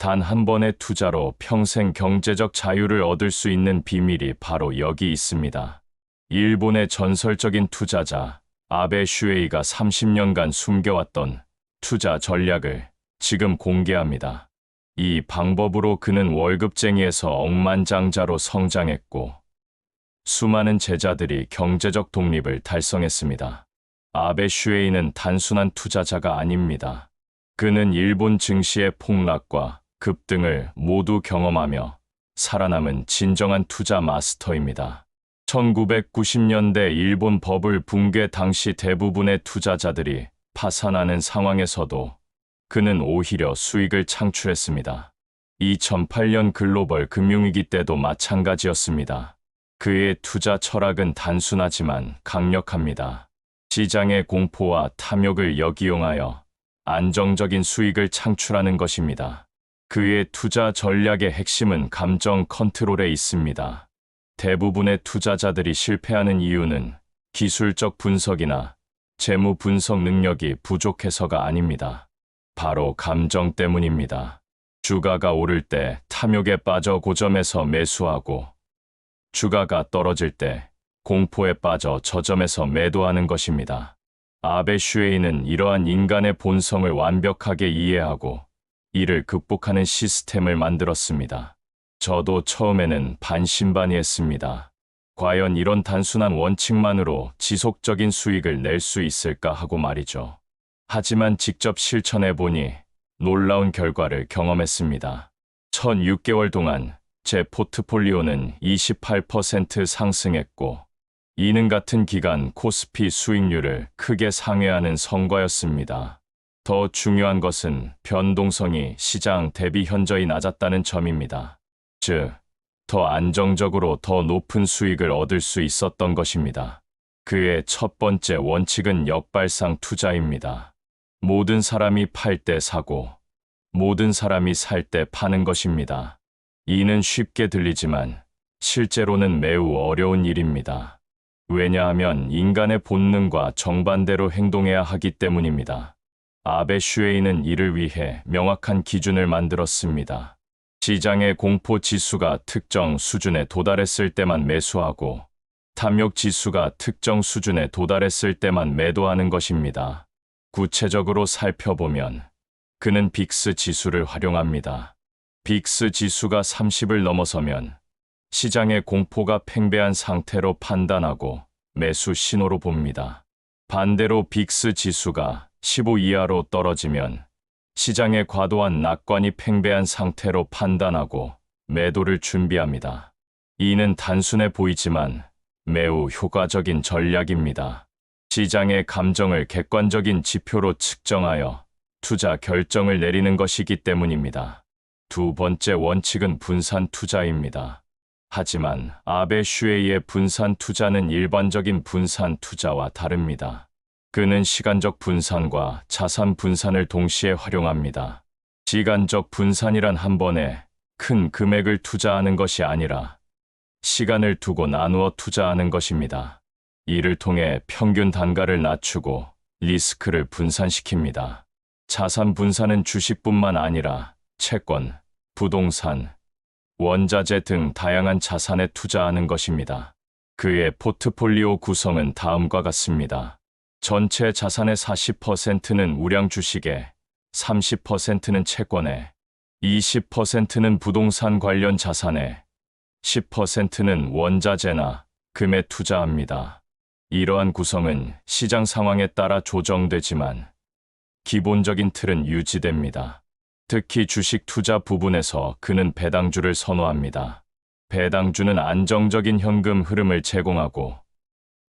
단 한 번의 투자로 평생 경제적 자유를 얻을 수 있는 비밀이 바로 여기 있습니다. 일본의 전설적인 투자자 아베 슈에이가 30년간 숨겨왔던 투자 전략을 지금 공개합니다. 이 방법으로 그는 월급쟁이에서 억만장자로 성장했고 수많은 제자들이 경제적 독립을 달성했습니다. 아베 슈에이는 단순한 투자자가 아닙니다. 그는 일본 증시의 폭락과 급등을 모두 경험하며 살아남은 진정한 투자 마스터입니다. 1990년대 일본 버블 붕괴 당시 대부분의 투자자들이 파산하는 상황에서도 그는 오히려 수익을 창출했습니다. 2008년 글로벌 금융위기 때도 마찬가지였습니다. 그의 투자 철학은 단순하지만 강력합니다. 시장의 공포와 탐욕을 역이용하여 안정적인 수익을 창출하는 것입니다. 그의 투자 전략의 핵심은 감정 컨트롤에 있습니다. 대부분의 투자자들이 실패하는 이유는 기술적 분석이나 재무 분석 능력이 부족해서가 아닙니다. 바로 감정 때문입니다. 주가가 오를 때 탐욕에 빠져 고점에서 매수하고 주가가 떨어질 때 공포에 빠져 저점에서 매도하는 것입니다. 아베 슈에이는 이러한 인간의 본성을 완벽하게 이해하고 이를 극복하는 시스템을 만들었습니다. 저도 처음에는 반신반의했습니다. 과연 이런 단순한 원칙만으로 지속적인 수익을 낼 수 있을까 하고 말이죠. 하지만 직접 실천해보니 놀라운 결과를 경험했습니다. 첫 6개월 동안 제 포트폴리오는 28% 상승했고 이는 같은 기간 코스피 수익률을 크게 상회하는 성과였습니다. 더 중요한 것은 변동성이 시장 대비 현저히 낮았다는 점입니다. 즉, 더 안정적으로 더 높은 수익을 얻을 수 있었던 것입니다. 그의 첫 번째 원칙은 역발상 투자입니다. 모든 사람이 팔 때 사고, 모든 사람이 살 때 파는 것입니다. 이는 쉽게 들리지만 실제로는 매우 어려운 일입니다. 왜냐하면 인간의 본능과 정반대로 행동해야 하기 때문입니다. 아베 슈에이는 이를 위해 명확한 기준을 만들었습니다. 시장의 공포 지수가 특정 수준에 도달했을 때만 매수하고 탐욕 지수가 특정 수준에 도달했을 때만 매도하는 것입니다. 구체적으로 살펴보면 그는 빅스 지수를 활용합니다. 빅스 지수가 30을 넘어서면 시장의 공포가 팽배한 상태로 판단하고 매수 신호로 봅니다. 반대로 빅스 지수가 15 이하로 떨어지면 시장의 과도한 낙관이 팽배한 상태로 판단하고 매도를 준비합니다. 이는 단순해 보이지만 매우 효과적인 전략입니다. 시장의 감정을 객관적인 지표로 측정하여 투자 결정을 내리는 것이기 때문입니다. 두 번째 원칙은 분산 투자입니다. 하지만 아베 슈에이의 분산 투자는 일반적인 분산 투자와 다릅니다. 그는 시간적 분산과 자산 분산을 동시에 활용합니다. 시간적 분산이란 한 번에 큰 금액을 투자하는 것이 아니라 시간을 두고 나누어 투자하는 것입니다. 이를 통해 평균 단가를 낮추고 리스크를 분산시킵니다. 자산 분산은 주식뿐만 아니라 채권, 부동산, 원자재 등 다양한 자산에 투자하는 것입니다. 그의 포트폴리오 구성은 다음과 같습니다. 전체 자산의 40%는 우량 주식에, 30%는 채권에, 20%는 부동산 관련 자산에, 10%는 원자재나 금에 투자합니다. 이러한 구성은 시장 상황에 따라 조정되지만 기본적인 틀은 유지됩니다. 특히 주식 투자 부분에서 그는 배당주를 선호합니다. 배당주는 안정적인 현금 흐름을 제공하고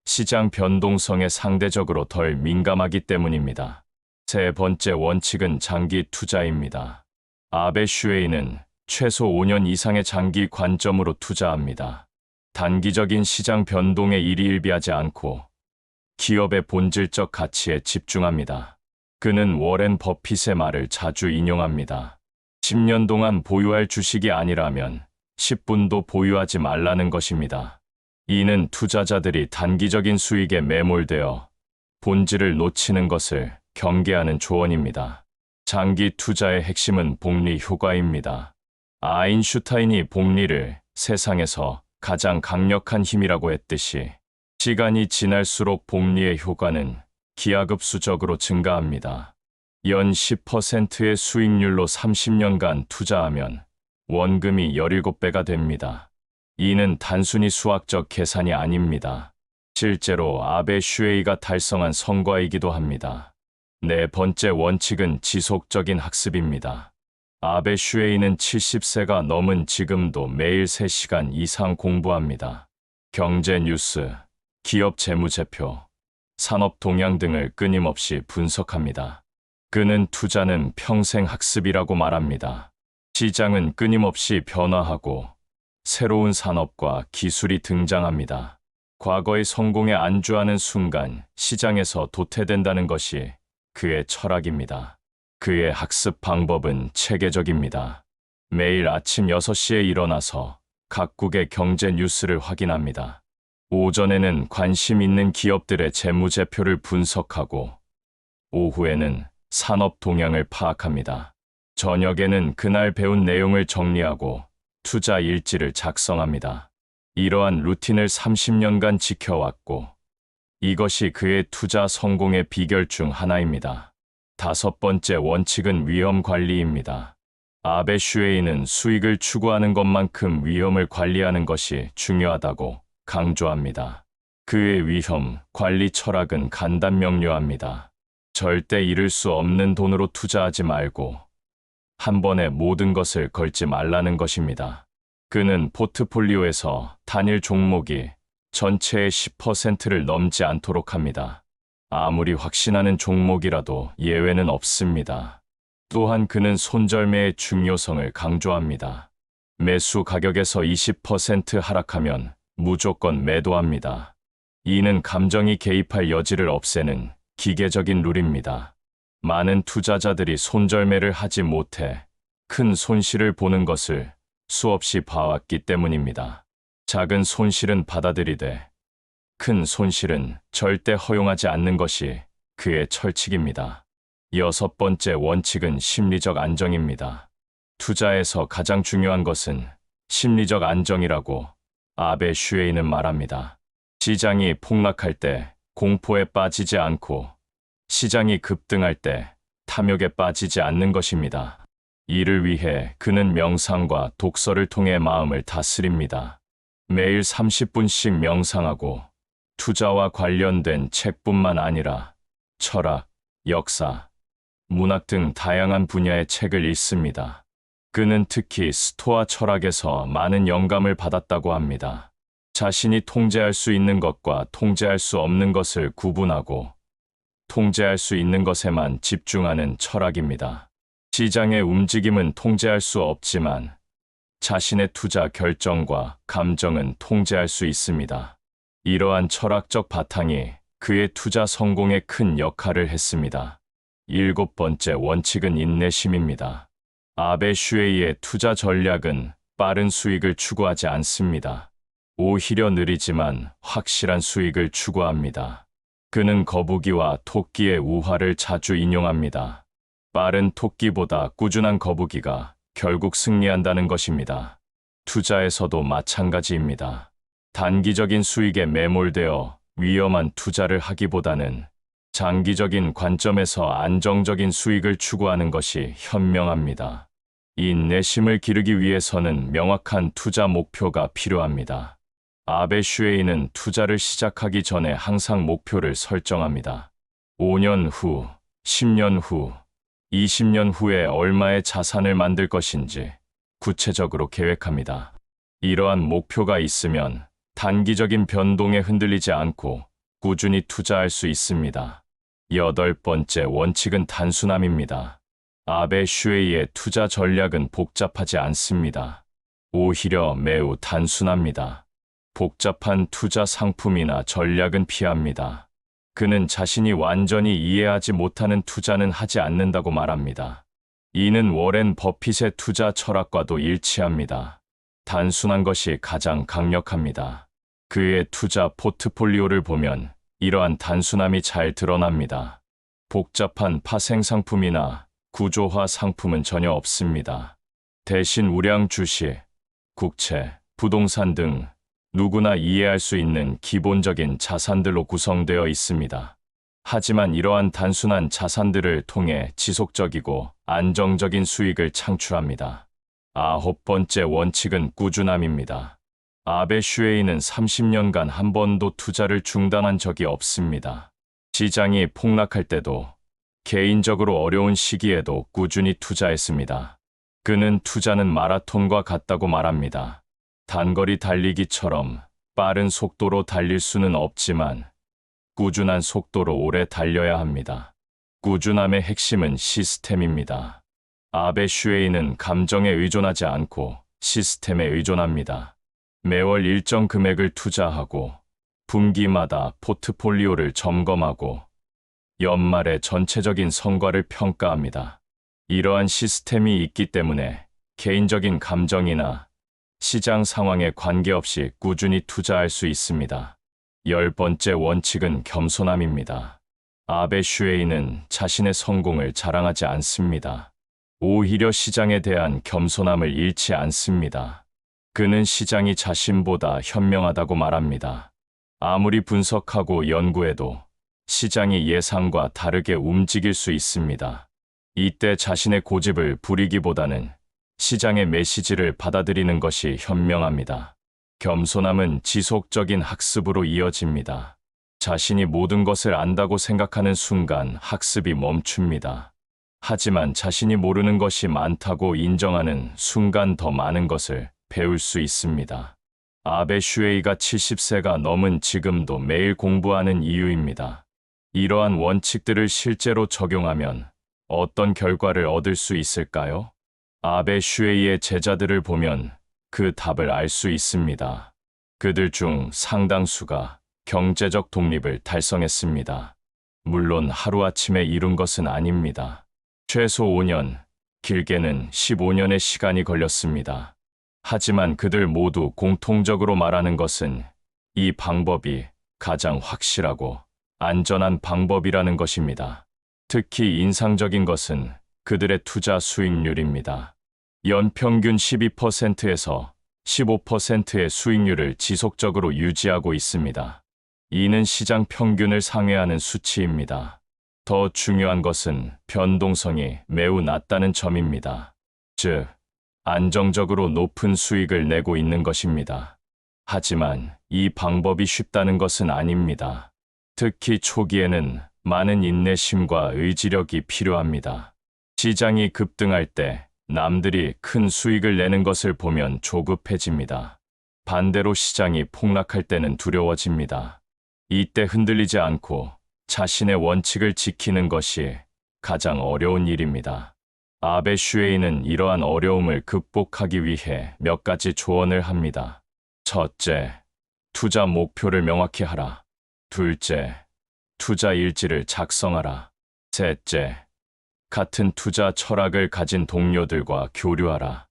시장 변동성에 상대적으로 덜 민감하기 때문입니다. 세 번째 원칙은 장기 투자입니다. 아베 슈에이는 최소 5년 이상의 장기 관점으로 투자합니다. 단기적인 시장 변동에 일희일비하지 않고 기업의 본질적 가치에 집중합니다. 그는 워렌 버핏의 말을 자주 인용합니다. 10년 동안 보유할 주식이 아니라면 10분도 보유하지 말라는 것입니다. 이는 투자자들이 단기적인 수익에 매몰되어 본질을 놓치는 것을 경계하는 조언입니다. 장기 투자의 핵심은 복리 효과입니다. 아인슈타인이 복리를 세상에서 가장 강력한 힘이라고 했듯이 시간이 지날수록 복리의 효과는 기하급수적으로 증가합니다. 연 10%의 수익률로 30년간 투자하면 원금이 17배가 됩니다. 이는 단순히 수학적 계산이 아닙니다. 실제로 아베 슈에이가 달성한 성과이기도 합니다. 네 번째 원칙은 지속적인 학습입니다. 아베 슈에이는 70세가 넘은 지금도 매일 3시간 이상 공부합니다. 경제 뉴스, 기업 재무제표, 산업 동향 등을 끊임없이 분석합니다. 그는 투자는 평생 학습이라고 말합니다. 시장은 끊임없이 변화하고 새로운 산업과 기술이 등장합니다. 과거의 성공에 안주하는 순간 시장에서 도태된다는 것이 그의 철학입니다. 그의 학습 방법은 체계적입니다. 매일 아침 6시에 일어나서 각국의 경제 뉴스를 확인합니다. 오전에는 관심 있는 기업들의 재무제표를 분석하고 오후에는 산업 동향을 파악합니다. 저녁에는 그날 배운 내용을 정리하고 투자 일지를 작성합니다. 이러한 루틴을 30년간 지켜왔고 이것이 그의 투자 성공의 비결 중 하나입니다. 다섯 번째 원칙은 위험 관리입니다. 아베 슈에이는 수익을 추구하는 것만큼 위험을 관리하는 것이 중요하다고 강조합니다. 그의 위험 관리 철학은 간단명료합니다. 절대 잃을 수 없는 돈으로 투자하지 말고 한 번에 모든 것을 걸지 말라는 것입니다. 그는 포트폴리오에서 단일 종목이 전체의 10%를 넘지 않도록 합니다. 아무리 확신하는 종목이라도 예외는 없습니다. 또한 그는 손절매의 중요성을 강조합니다. 매수 가격에서 20% 하락하면 무조건 매도합니다. 이는 감정이 개입할 여지를 없애는 기계적인 룰입니다. 많은 투자자들이 손절매를 하지 못해 큰 손실을 보는 것을 수없이 봐왔기 때문입니다. 작은 손실은 받아들이되 큰 손실은 절대 허용하지 않는 것이 그의 철칙입니다. 여섯 번째 원칙은 심리적 안정입니다. 투자에서 가장 중요한 것은 심리적 안정이라고 아베 슈에이는 말합니다. 시장이 폭락할 때 공포에 빠지지 않고 시장이 급등할 때 탐욕에 빠지지 않는 것입니다. 이를 위해 그는 명상과 독서를 통해 마음을 다스립니다. 매일 30분씩 명상하고 투자와 관련된 책뿐만 아니라 철학, 역사, 문학 등 다양한 분야의 책을 읽습니다. 그는 특히 스토아 철학에서 많은 영감을 받았다고 합니다. 자신이 통제할 수 있는 것과 통제할 수 없는 것을 구분하고 통제할 수 있는 것에만 집중하는 철학입니다. 시장의 움직임은 통제할 수 없지만 자신의 투자 결정과 감정은 통제할 수 있습니다. 이러한 철학적 바탕이 그의 투자 성공에 큰 역할을 했습니다. 일곱 번째 원칙은 인내심입니다. 아베 슈에이의 투자 전략은 빠른 수익을 추구하지 않습니다. 오히려 느리지만 확실한 수익을 추구합니다. 그는 거북이와 토끼의 우화를 자주 인용합니다. 빠른 토끼보다 꾸준한 거북이가 결국 승리한다는 것입니다. 투자에서도 마찬가지입니다. 단기적인 수익에 매몰되어 위험한 투자를 하기보다는 장기적인 관점에서 안정적인 수익을 추구하는 것이 현명합니다. 인내심을 기르기 위해서는 명확한 투자 목표가 필요합니다. 아베 슈에이는 투자를 시작하기 전에 항상 목표를 설정합니다. 5년 후, 10년 후, 20년 후에 얼마의 자산을 만들 것인지 구체적으로 계획합니다. 이러한 목표가 있으면 단기적인 변동에 흔들리지 않고 꾸준히 투자할 수 있습니다. 여덟 번째 원칙은 단순함입니다. 아베 슈에이의 투자 전략은 복잡하지 않습니다. 오히려 매우 단순합니다. 복잡한 투자 상품이나 전략은 피합니다. 그는 자신이 완전히 이해하지 못하는 투자는 하지 않는다고 말합니다. 이는 워렌 버핏의 투자 철학과도 일치합니다. 단순한 것이 가장 강력합니다. 그의 투자 포트폴리오를 보면 이러한 단순함이 잘 드러납니다. 복잡한 파생 상품이나 구조화 상품은 전혀 없습니다. 대신 우량 주식, 국채, 부동산 등 누구나 이해할 수 있는 기본적인 자산들로 구성되어 있습니다. 하지만 이러한 단순한 자산들을 통해 지속적이고 안정적인 수익을 창출합니다. 9번째 원칙은 꾸준함입니다. 아베 슈에이는 30년간 한 번도 투자를 중단한 적이 없습니다. 시장이 폭락할 때도 개인적으로 어려운 시기에도 꾸준히 투자했습니다. 그는 투자는 마라톤과 같다고 말합니다. 단거리 달리기처럼 빠른 속도로 달릴 수는 없지만 꾸준한 속도로 오래 달려야 합니다. 꾸준함의 핵심은 시스템입니다. 아베 슈에이는 감정에 의존하지 않고 시스템에 의존합니다. 매월 일정 금액을 투자하고 분기마다 포트폴리오를 점검하고 연말에 전체적인 성과를 평가합니다. 이러한 시스템이 있기 때문에 개인적인 감정이나 시장 상황에 관계없이 꾸준히 투자할 수 있습니다. 10번째 원칙은 겸손함입니다. 아베 슈에이는 자신의 성공을 자랑하지 않습니다. 오히려 시장에 대한 겸손함을 잃지 않습니다. 그는 시장이 자신보다 현명하다고 말합니다. 아무리 분석하고 연구해도 시장이 예상과 다르게 움직일 수 있습니다. 이때 자신의 고집을 부리기보다는 시장의 메시지를 받아들이는 것이 현명합니다. 겸손함은 지속적인 학습으로 이어집니다. 자신이 모든 것을 안다고 생각하는 순간 학습이 멈춥니다. 하지만 자신이 모르는 것이 많다고 인정하는 순간 더 많은 것을 배울 수 있습니다. 아베 슈에이가 70세가 넘은 지금도 매일 공부하는 이유입니다. 이러한 원칙들을 실제로 적용하면 어떤 결과를 얻을 수 있을까요? 아베 슈에이의 제자들을 보면 그 답을 알 수 있습니다. 그들 중 상당수가 경제적 독립을 달성했습니다. 물론 하루아침에 이룬 것은 아닙니다. 최소 5년, 길게는 15년의 시간이 걸렸습니다. 하지만 그들 모두 공통적으로 말하는 것은 이 방법이 가장 확실하고 안전한 방법이라는 것입니다. 특히 인상적인 것은 그들의 투자 수익률입니다. 연평균 12%에서 15%의 수익률을 지속적으로 유지하고 있습니다. 이는 시장 평균을 상회하는 수치입니다. 더 중요한 것은 변동성이 매우 낮다는 점입니다. 즉, 안정적으로 높은 수익을 내고 있는 것입니다. 하지만 이 방법이 쉽다는 것은 아닙니다. 특히 초기에는 많은 인내심과 의지력이 필요합니다. 시장이 급등할 때 남들이 큰 수익을 내는 것을 보면 조급해집니다. 반대로 시장이 폭락할 때는 두려워집니다. 이때 흔들리지 않고 자신의 원칙을 지키는 것이 가장 어려운 일입니다. 아베 슈에이는 이러한 어려움을 극복하기 위해 몇 가지 조언을 합니다. 첫째, 투자 목표를 명확히 하라. 둘째, 투자 일지를 작성하라. 셋째, 같은 투자 철학을 가진 동료들과 교류하라.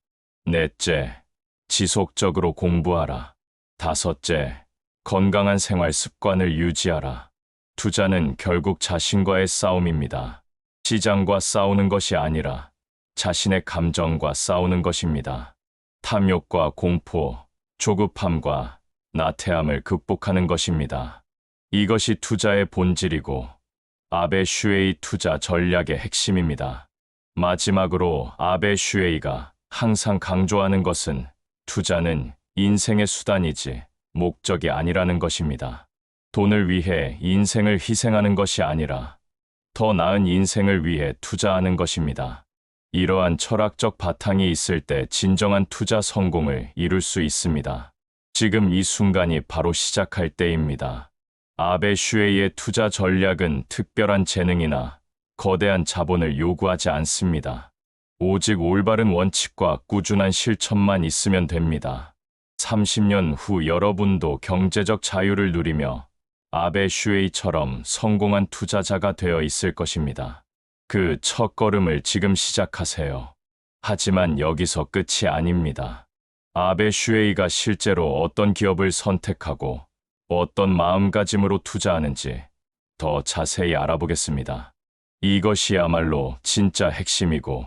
넷째, 지속적으로 공부하라. 다섯째, 건강한 생활 습관을 유지하라. 투자는 결국 자신과의 싸움입니다. 시장과 싸우는 것이 아니라 자신의 감정과 싸우는 것입니다. 탐욕과 공포, 조급함과 나태함을 극복하는 것입니다. 이것이 투자의 본질이고 아베 슈에이 투자 전략의 핵심입니다. 마지막으로 아베 슈에이가 항상 강조하는 것은 투자는 인생의 수단이지 목적이 아니라는 것입니다. 돈을 위해 인생을 희생하는 것이 아니라 더 나은 인생을 위해 투자하는 것입니다. 이러한 철학적 바탕이 있을 때 진정한 투자 성공을 이룰 수 있습니다. 지금 이 순간이 바로 시작할 때입니다. 아베 슈에이의 투자 전략은 특별한 재능이나 거대한 자본을 요구하지 않습니다. 오직 올바른 원칙과 꾸준한 실천만 있으면 됩니다. 30년 후 여러분도 경제적 자유를 누리며 아베 슈에이처럼 성공한 투자자가 되어 있을 것입니다. 그 첫걸음을 지금 시작하세요. 하지만 여기서 끝이 아닙니다. 아베 슈에이가 실제로 어떤 기업을 선택하고 어떤 마음가짐으로 투자하는지 더 자세히 알아보겠습니다. 이것이야말로 진짜 핵심이고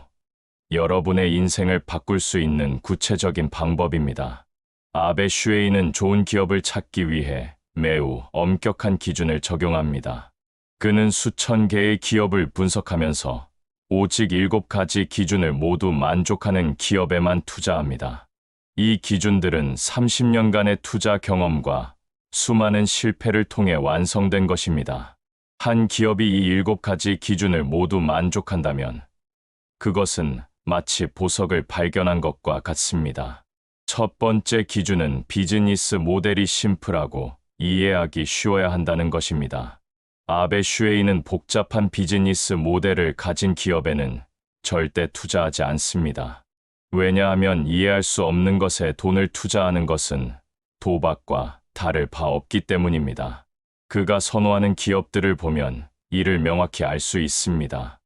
여러분의 인생을 바꿀 수 있는 구체적인 방법입니다. 아베 슈에이는 좋은 기업을 찾기 위해 매우 엄격한 기준을 적용합니다. 그는 수천 개의 기업을 분석하면서 오직 7가지 기준을 모두 만족하는 기업에만 투자합니다. 이 기준들은 30년간의 투자 경험과 수많은 실패를 통해 완성된 것입니다. 한 기업이 이 7가지 기준을 모두 만족한다면 그것은 마치 보석을 발견한 것과 같습니다. 첫 번째 기준은 비즈니스 모델이 심플하고 이해하기 쉬워야 한다는 것입니다. 아베 슈에이는 복잡한 비즈니스 모델을 가진 기업에는 절대 투자하지 않습니다. 왜냐하면 이해할 수 없는 것에 돈을 투자하는 것은 도박과 다를 바 없기 때문입니다. 그가 선호하는 기업들을 보면 이를 명확히 알 수 있습니다.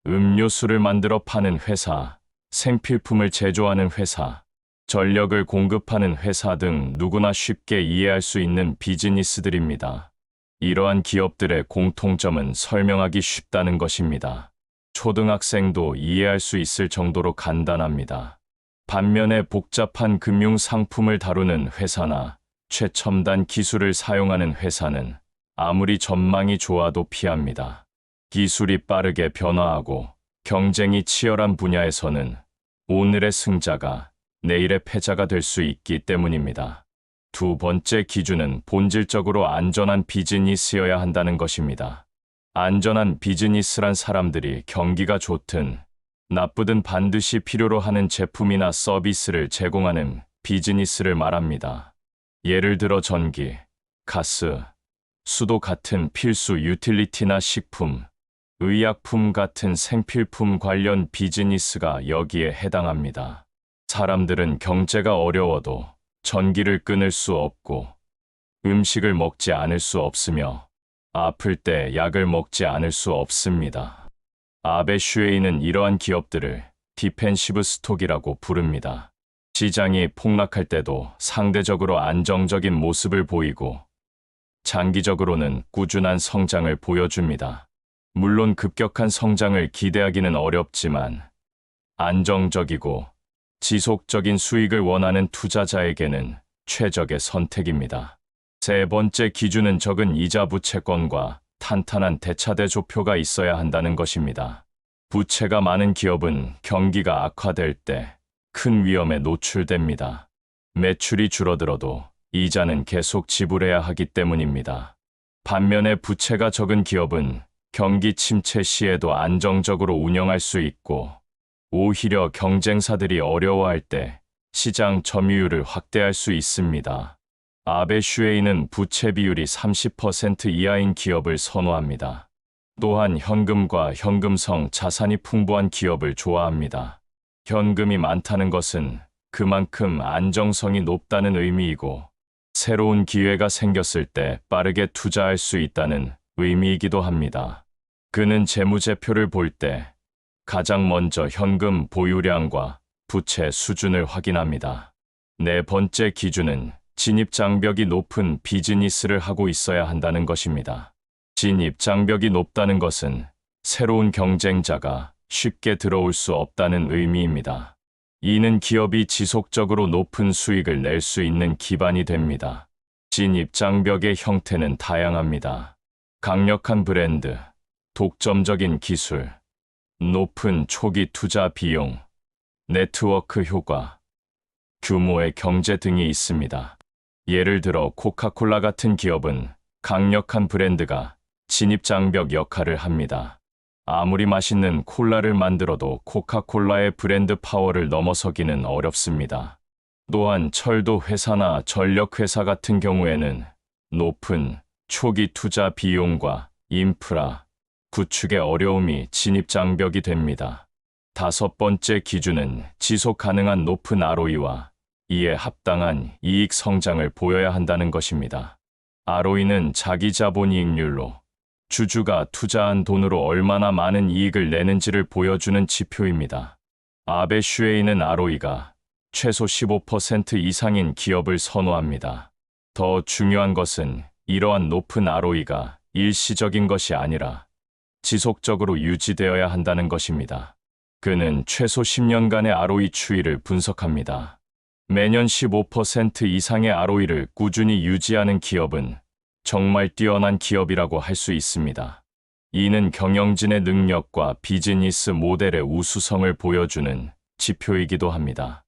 음료수를 만들어 파는 회사, 생필품을 제조하는 회사, 전력을 공급하는 회사 등 누구나 쉽게 이해할 수 있는 비즈니스들입니다. 이러한 기업들의 공통점은 설명하기 쉽다는 것입니다. 초등학생도 이해할 수 있을 정도로 간단합니다. 반면에 복잡한 금융 상품을 다루는 회사나 최첨단 기술을 사용하는 회사는 아무리 전망이 좋아도 피합니다. 기술이 빠르게 변화하고 경쟁이 치열한 분야에서는 오늘의 승자가 내일의 패자가 될 수 있기 때문입니다. 두 번째 기준은 본질적으로 안전한 비즈니스여야 한다는 것입니다. 안전한 비즈니스란 사람들이 경기가 좋든 나쁘든 반드시 필요로 하는 제품이나 서비스를 제공하는 비즈니스를 말합니다. 예를 들어 전기, 가스, 수도 같은 필수 유틸리티나 식품, 의약품 같은 생필품 관련 비즈니스가 여기에 해당합니다. 사람들은 경제가 어려워도 전기를 끊을 수 없고 음식을 먹지 않을 수 없으며 아플 때 약을 먹지 않을 수 없습니다. 아베 슈에이는 이러한 기업들을 디펜시브 스톡이라고 부릅니다. 시장이 폭락할 때도 상대적으로 안정적인 모습을 보이고 장기적으로는 꾸준한 성장을 보여줍니다. 물론 급격한 성장을 기대하기는 어렵지만 안정적이고 지속적인 수익을 원하는 투자자에게는 최적의 선택입니다. 세 번째 기준은 적은 이자 부채권과 탄탄한 대차대조표가 있어야 한다는 것입니다. 부채가 많은 기업은 경기가 악화될 때 큰 위험에 노출됩니다. 매출이 줄어들어도 이자는 계속 지불해야 하기 때문입니다. 반면에 부채가 적은 기업은 경기 침체 시에도 안정적으로 운영할 수 있고 오히려 경쟁사들이 어려워할 때 시장 점유율을 확대할 수 있습니다. 아베 슈에이는 부채 비율이 30% 이하인 기업을 선호합니다. 또한 현금과 현금성 자산이 풍부한 기업을 좋아합니다. 현금이 많다는 것은 그만큼 안정성이 높다는 의미이고 새로운 기회가 생겼을 때 빠르게 투자할 수 있다는 의미이기도 합니다. 그는 재무제표를 볼 때 가장 먼저 현금 보유량과 부채 수준을 확인합니다. 네 번째 기준은 진입 장벽이 높은 비즈니스를 하고 있어야 한다는 것입니다. 진입 장벽이 높다는 것은 새로운 경쟁자가 쉽게 들어올 수 없다는 의미입니다. 이는 기업이 지속적으로 높은 수익을 낼 수 있는 기반이 됩니다. 진입 장벽의 형태는 다양합니다. 강력한 브랜드, 독점적인 기술, 높은 초기 투자 비용, 네트워크 효과, 규모의 경제 등이 있습니다. 예를 들어 코카콜라 같은 기업은 강력한 브랜드가 진입 장벽 역할을 합니다. 아무리 맛있는 콜라를 만들어도 코카콜라의 브랜드 파워를 넘어서기는 어렵습니다. 또한 철도 회사나 전력 회사 같은 경우에는 높은 초기 투자 비용과 인프라, 구축의 어려움이 진입 장벽이 됩니다. 다섯 번째 기준은 지속 가능한 높은 ROE와 이에 합당한 이익 성장을 보여야 한다는 것입니다. ROE는 자기 자본이익률로 주주가 투자한 돈으로 얼마나 많은 이익을 내는지를 보여주는 지표입니다. 아베 슈에이는 ROE가 최소 15% 이상인 기업을 선호합니다. 더 중요한 것은 이러한 높은 ROE가 일시적인 것이 아니라 지속적으로 유지되어야 한다는 것입니다. 그는 최소 10년간의 ROE 추이를 분석합니다. 매년 15% 이상의 ROE를 꾸준히 유지하는 기업은 정말 뛰어난 기업이라고 할 수 있습니다. 이는 경영진의 능력과 비즈니스 모델의 우수성을 보여주는 지표이기도 합니다.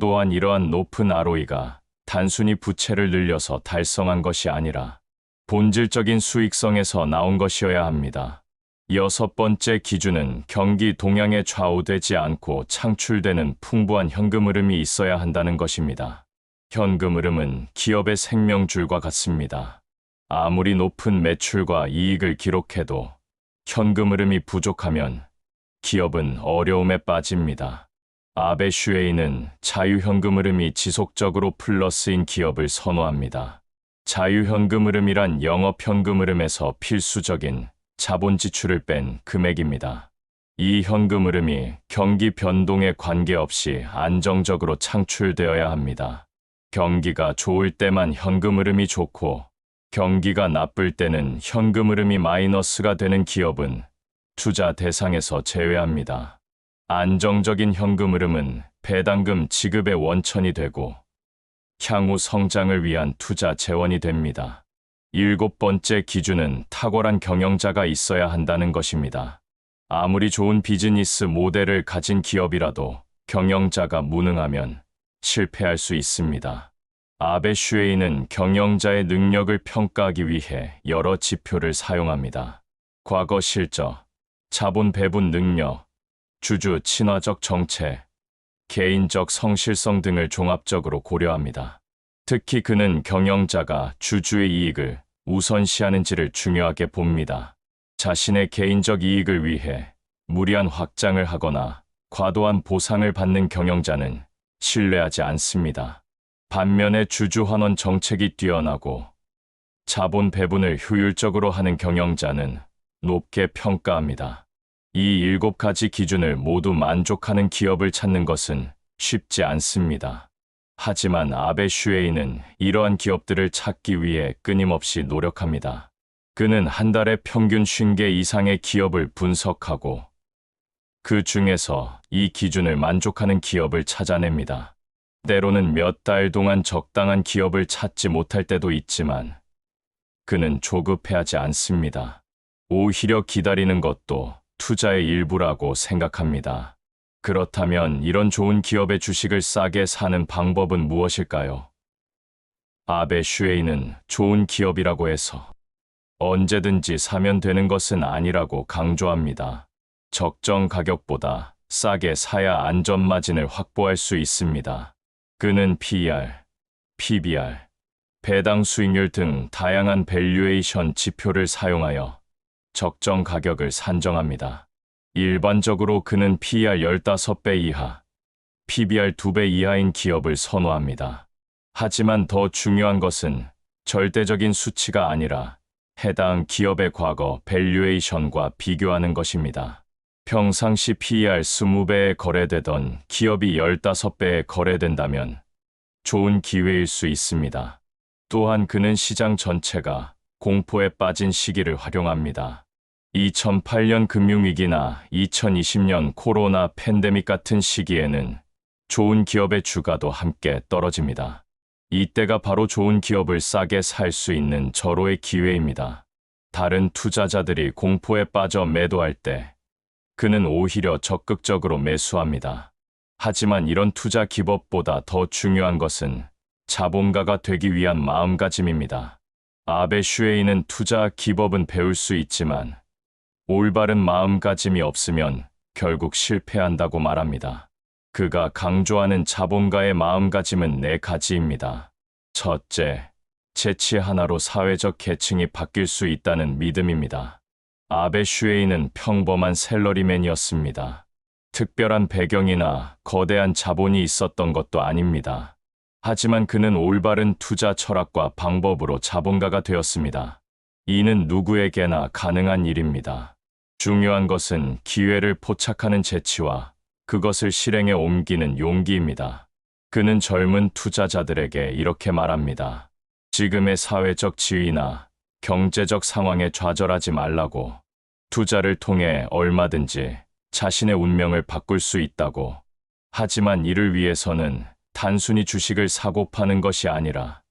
또한 이러한 높은 ROE가 단순히 부채를 늘려서 달성한 것이 아니라 본질적인 수익성에서 나온 것이어야 합니다. 여섯 번째 기준은 경기 동향에 좌우되지 않고 창출되는 풍부한 현금 흐름이 있어야 한다는 것입니다. 현금 흐름은 기업의 생명줄과 같습니다. 아무리 높은 매출과 이익을 기록해도 현금 흐름이 부족하면 기업은 어려움에 빠집니다. 아베 슈에이는 자유현금 흐름이 지속적으로 플러스인 기업을 선호합니다. 자유현금 흐름이란 영업현금 흐름에서 필수적인 자본 지출을 뺀 금액입니다. 이 현금 흐름이 경기 변동에 관계없이 안정적으로 창출되어야 합니다. 경기가 좋을 때만 현금 흐름이 좋고 경기가 나쁠 때는 현금 흐름이 마이너스가 되는 기업은 투자 대상에서 제외합니다. 안정적인 현금 흐름은 배당금 지급의 원천이 되고 향후 성장을 위한 투자 재원이 됩니다. 일곱 번째 기준은 탁월한 경영자가 있어야 한다는 것입니다. 아무리 좋은 비즈니스 모델을 가진 기업이라도 경영자가 무능하면 실패할 수 있습니다. 아베 슈에이는 경영자의 능력을 평가하기 위해 여러 지표를 사용합니다. 과거 실적, 자본 배분 능력, 주주 친화적 정책, 개인적 성실성 등을 종합적으로 고려합니다. 특히 그는 경영자가 주주의 이익을 우선시하는지를 중요하게 봅니다. 자신의 개인적 이익을 위해 무리한 확장을 하거나 과도한 보상을 받는 경영자는 신뢰하지 않습니다. 반면에 주주 환원 정책이 뛰어나고 자본 배분을 효율적으로 하는 경영자는 높게 평가합니다. 이 7가지 기준을 모두 만족하는 기업을 찾는 것은 쉽지 않습니다. 하지만 아베 슈에이는 이러한 기업들을 찾기 위해 끊임없이 노력합니다. 그는 한 달에 평균 50개 이상의 기업을 분석하고 그 중에서 이 기준을 만족하는 기업을 찾아냅니다. 때로는 몇 달 동안 적당한 기업을 찾지 못할 때도 있지만 그는 조급해하지 않습니다. 오히려 기다리는 것도 투자의 일부라고 생각합니다. 그렇다면 이런 좋은 기업의 주식을 싸게 사는 방법은 무엇일까요? 아베 슈에이는 좋은 기업이라고 해서 언제든지 사면 되는 것은 아니라고 강조합니다. 적정 가격보다 싸게 사야 안전마진을 확보할 수 있습니다. 그는 PER, PBR, 배당 수익률 등 다양한 밸류에이션 지표를 사용하여 적정 가격을 산정합니다. 일반적으로 그는 PER 15배 이하, PBR 2배 이하인 기업을 선호합니다. 하지만 더 중요한 것은 절대적인 수치가 아니라 해당 기업의 과거 밸류에이션과 비교하는 것입니다. 평상시 PER 20배에 거래되던 기업이 15배에 거래된다면 좋은 기회일 수 있습니다. 또한 그는 시장 전체가 공포에 빠진 시기를 활용합니다. 2008년 금융위기나 2020년 코로나 팬데믹 같은 시기에는 좋은 기업의 주가도 함께 떨어집니다. 이때가 바로 좋은 기업을 싸게 살 수 있는 절호의 기회입니다. 다른 투자자들이 공포에 빠져 매도할 때 그는 오히려 적극적으로 매수합니다. 하지만 이런 투자 기법보다 더 중요한 것은 자본가가 되기 위한 마음가짐입니다. 아베 슈에이는 투자 기법은 배울 수 있지만 올바른 마음가짐이 없으면 결국 실패한다고 말합니다. 그가 강조하는 자본가의 마음가짐은 4가지입니다. 첫째, 재치 하나로 사회적 계층이 바뀔 수 있다는 믿음입니다. 아베 슈에이는 평범한 샐러리맨이었습니다. 특별한 배경이나 거대한 자본이 있었던 것도 아닙니다. 하지만 그는 올바른 투자 철학과 방법으로 자본가가 되었습니다. 이는 누구에게나 가능한 일입니다. 중요한 것은 기회를 포착하는 재치와 그것을 실행에 옮기는 용기입니다. 그는 젊은 투자자들에게 이렇게 말합니다. 지금의 사회적 지위나 경제적 상황에 좌절하지 말라고. 투자를 통해 얼마든지 자신의 운명을 바꿀 수 있다고. 하지만 이를 위해서는 단순히 주식을 사고 파는 것이 아니라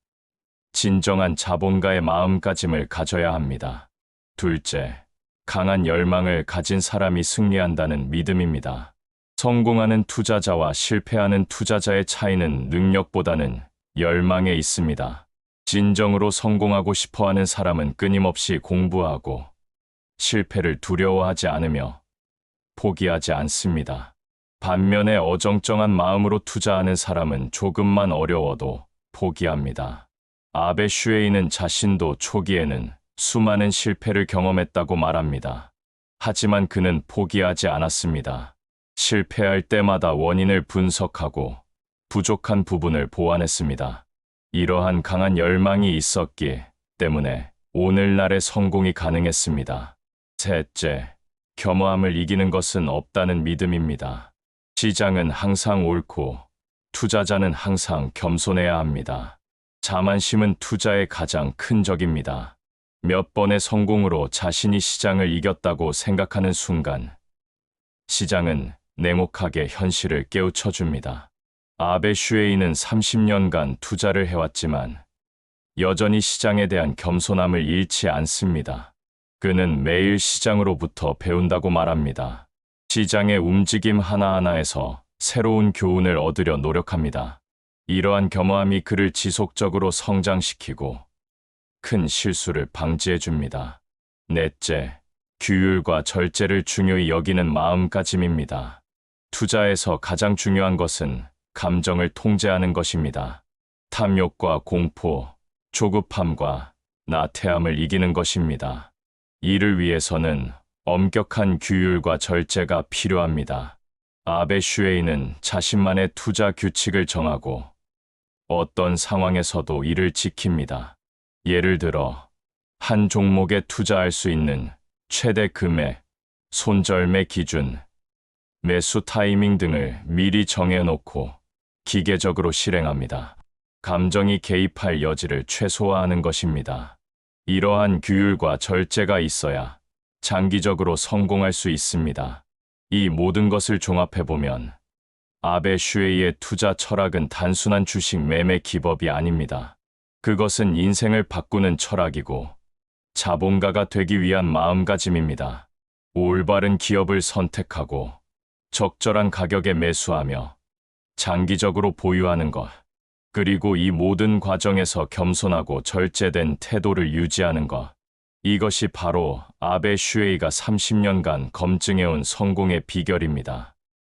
진정한 자본가의 마음가짐을 가져야 합니다. 둘째, 강한 열망을 가진 사람이 승리한다는 믿음입니다. 성공하는 투자자와 실패하는 투자자의 차이는 능력보다는 열망에 있습니다. 진정으로 성공하고 싶어 하는 사람은 끊임없이 공부하고 실패를 두려워하지 않으며 포기하지 않습니다. 반면에 어정쩡한 마음으로 투자하는 사람은 조금만 어려워도 포기합니다. 아베 슈에이는 자신도 초기에는 수많은 실패를 경험했다고 말합니다. 하지만 그는 포기하지 않았습니다. 실패할 때마다 원인을 분석하고 부족한 부분을 보완했습니다. 이러한 강한 열망이 있었기 때문에 오늘날의 성공이 가능했습니다. 셋째, 겸허함을 이기는 것은 없다는 믿음입니다. 시장은 항상 옳고 투자자는 항상 겸손해야 합니다. 자만심은 투자의 가장 큰 적입니다. 몇 번의 성공으로 자신이 시장을 이겼다고 생각하는 순간 시장은 냉혹하게 현실을 깨우쳐 줍니다. 아베 슈에이는 30년간 투자를 해왔지만 여전히 시장에 대한 겸손함을 잃지 않습니다. 그는 매일 시장으로부터 배운다고 말합니다. 시장의 움직임 하나하나에서 새로운 교훈을 얻으려 노력합니다. 이러한 겸허함이 그를 지속적으로 성장시키고 큰 실수를 방지해 줍니다. 넷째, 규율과 절제를 중요히 여기는 마음가짐입니다. 투자에서 가장 중요한 것은 감정을 통제하는 것입니다. 탐욕과 공포, 조급함과 나태함을 이기는 것입니다. 이를 위해서는 엄격한 규율과 절제가 필요합니다. 아베 슈에이는 자신만의 투자 규칙을 정하고 어떤 상황에서도 이를 지킵니다. 예를 들어, 한 종목에 투자할 수 있는 최대 금액, 손절매 기준, 매수 타이밍 등을 미리 정해놓고 기계적으로 실행합니다. 감정이 개입할 여지를 최소화하는 것입니다. 이러한 규율과 절제가 있어야 장기적으로 성공할 수 있습니다. 이 모든 것을 종합해보면 아베 슈에이의 투자 철학은 단순한 주식 매매 기법이 아닙니다. 그것은 인생을 바꾸는 철학이고 자본가가 되기 위한 마음가짐입니다. 올바른 기업을 선택하고 적절한 가격에 매수하며 장기적으로 보유하는 것, 그리고 이 모든 과정에서 겸손하고 절제된 태도를 유지하는 것, 이것이 바로 아베 슈에이가 30년간 검증해온 성공의 비결입니다.